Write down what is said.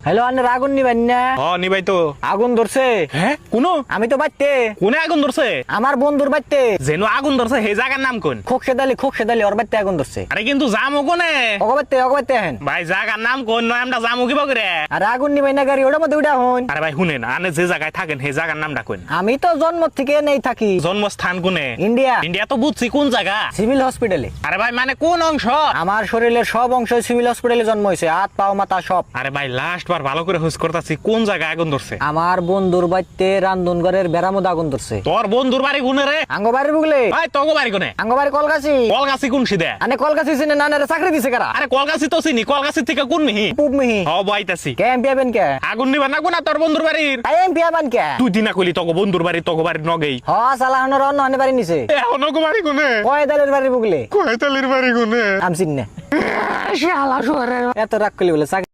Hello আন্নার আগুন নিবেন না? নিবাই তো। আগুন ধরছে। হ্যাঁ কোনো আমি তো বাইতে, কোনে আগুন ধরছে? আমার বন্ধুর বাইতে। যেন আগুন ধরছে সেই জায়গার নাম কোন? খোকসেদালি ওর বাইতে আগুন ধরছে। আরে কিন্তু জামু কোনে? অগবাইতে হেন। ভাই জায়গার নাম কোন? নয় আমরা জামু কি বকরে? আর আগুন নিবেন না গাড়ি ওটার মধ্যে উঠা হন। আরে ভাই শুনেন, আনে যে জায়গায় থাকেন সেই জায়গার নামটা কোন? আমি তো জন্ম থেকে নেই থাকি। জন্মস্থান কোনে? ইন্ডিয়া। ইন্ডিয়া তো বুঝছি, কোন জায়গা? সিভিল হসপিটালে। আরে ভাই মানে কোন অংশ? আমার শরীরের সব অংশ সিভিল হসপিটালে জন্ম হয়েছে, হাত পাও মাথা সব। আরে ভাই লাস্ট বার ভালো করে হুস করতেছি, কোন জায়গায় আগুন ধরছে? আমার বন্ধুর বাইতে রান্ধনঘরের বেড়ার মধ্যে আগুন ধরছে। তোর বন্ধুর বাড়ি কোনে রে? আঙ্গবাড়ির বুগলে। ভাই তোগো বাড়ি কোনে? আঙ্গবাড়ি কলকাছি। কলগাছি কোন সিদে? আনে কলকাছি চিনে না রে, চাকরি দিছে কারা? আরে কলগাছি তো চিনি, কলগাছি থেকে কোন মিহি? পুব মিহি। হ বাইতাছি। কে এমপি আবেন কে? আগুন নিবা না কোনা তোর বন্ধুর বাড়ির? আই এমপি আবেন কে? তুই দিনা কইলি তোগো বন্ধুর বাড়ি, তোগো বাড়ির নগেই। হ সালাহনের অন্য হনে বাড়ি নিছে। এখন ওগো বাড়ি কোনে? কয়দালের বাড়ি বুগলে। কয়তালির বাড়ি কোনে? আমি চিনি না। এত রাগ করলি বলে চাকরি